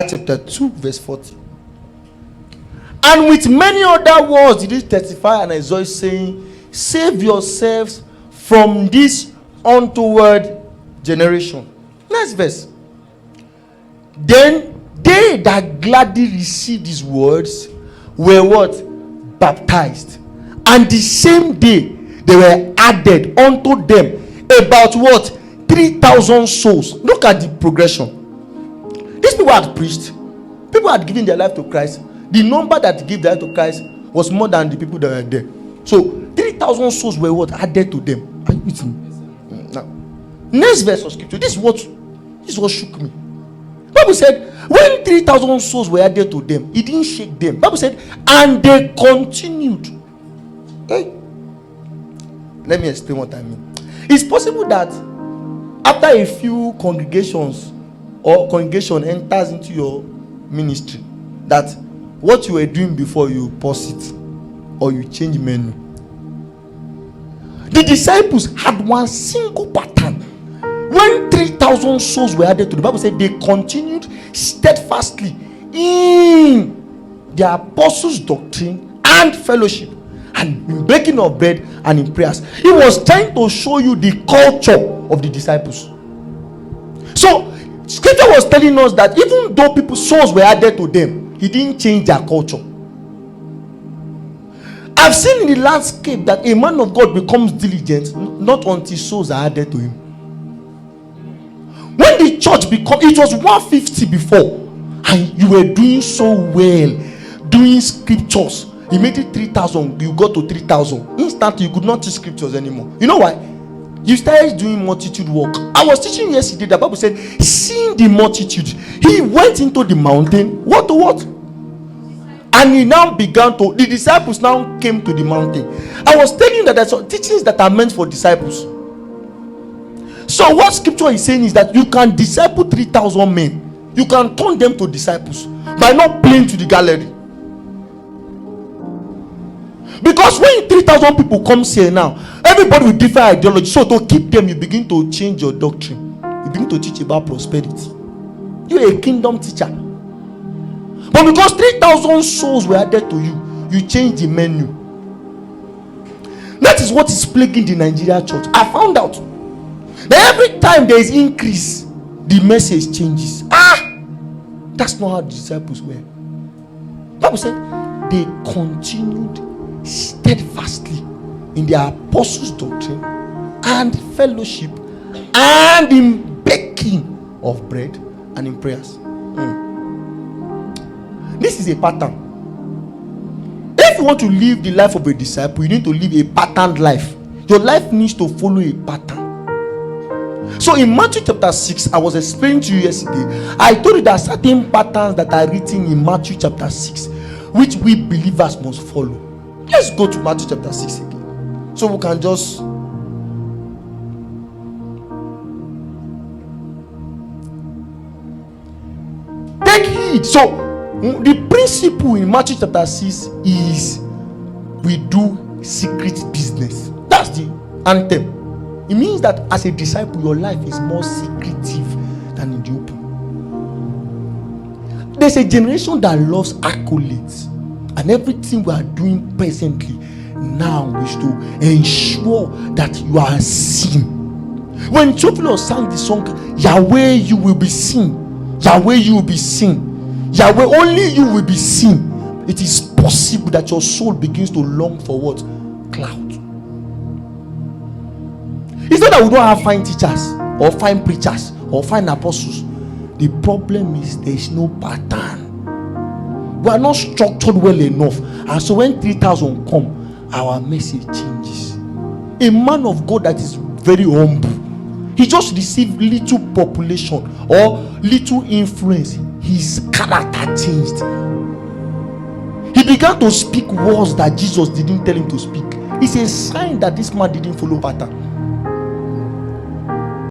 chapter 2, verse 40. And with many other words did he testify and exhort, saying, save yourselves from this untoward generation. Next verse. Then they that gladly received his words were what? Baptized. And the same day they were added unto them about what? 3,000 souls. Look at the progression. These people had preached. People had given their life to Christ. The number that gave their life to Christ was more than the people that were there. So 3,000 souls were what? Added to them. Are you with me? Now, next verse of scripture. This is what shook me. Bible said, when 3,000 souls were added to them, it didn't shake them. Bible said, and they continued. Hey. Let me explain what I mean. It's possible that after a few congregations or congregation enters into your ministry, that what you were doing before, you pause it or you change menu. The disciples had one single pattern. When 3,000 souls were added to the Bible, said they continued steadfastly in the apostles' doctrine and fellowship, and in breaking of bread and in prayers. He was trying to show you the culture of the disciples. So scripture was telling us that even though people's souls were added to them, he didn't change their culture. I've seen in the landscape that a man of God becomes diligent not until souls are added to him. When the church it was 150 before, and you were doing so well, doing scriptures. Immediately 3,000, you got to 3,000. Instantly, you could not teach scriptures anymore. You know why? You started doing multitude work. I was teaching yesterday, the Bible said, seeing the multitude, he went into the mountain. What to what? And he now began to, the disciples now came to the mountain. I was telling you that there's some teachings that are meant for disciples. So what scripture is saying is that you can disciple 3,000 men. You can turn them to disciples by not playing to the gallery. Because when 3,000 people come here now, everybody with different ideology. So to keep them, you begin to change your doctrine. You begin to teach about prosperity. You're a kingdom teacher. But because 3,000 souls were added to you, you change the menu. That is what is plaguing the Nigeria church. I found out that every time there is increase, the message changes. That's not how the disciples were. The Bible said they continued steadfastly in the apostles' doctrine and fellowship and in baking of bread and in prayers. This is a pattern. If you want to live the life of a disciple, you need to live a patterned life. Your life needs to follow a pattern. So in Matthew chapter 6, I was explaining to you yesterday, I told you that certain patterns that are written in Matthew chapter 6, which we believers must follow. Let's go to Matthew chapter 6 again, so we can just take heed. So the principle in Matthew chapter 6 is we do secret business. That's the anthem. It means that as a disciple, your life is more secretive than in the open. There's a generation that loves accolades, and everything we are doing presently now is to ensure that you are seen. When Theophilus sang the song, Yahweh, you will be seen. Yahweh, you will be seen. Yahweh, only you will be seen. It is possible that your soul begins to long for what? Cloud. It's not that we don't have fine teachers or fine preachers or fine apostles. The problem is there is no pattern. We are not structured well enough. And so when 3,000 come, our message changes. A man of God that is very humble, he just received little population or little influence. His character changed. He began to speak words that Jesus didn't tell him to speak. It's a sign that this man didn't follow pattern.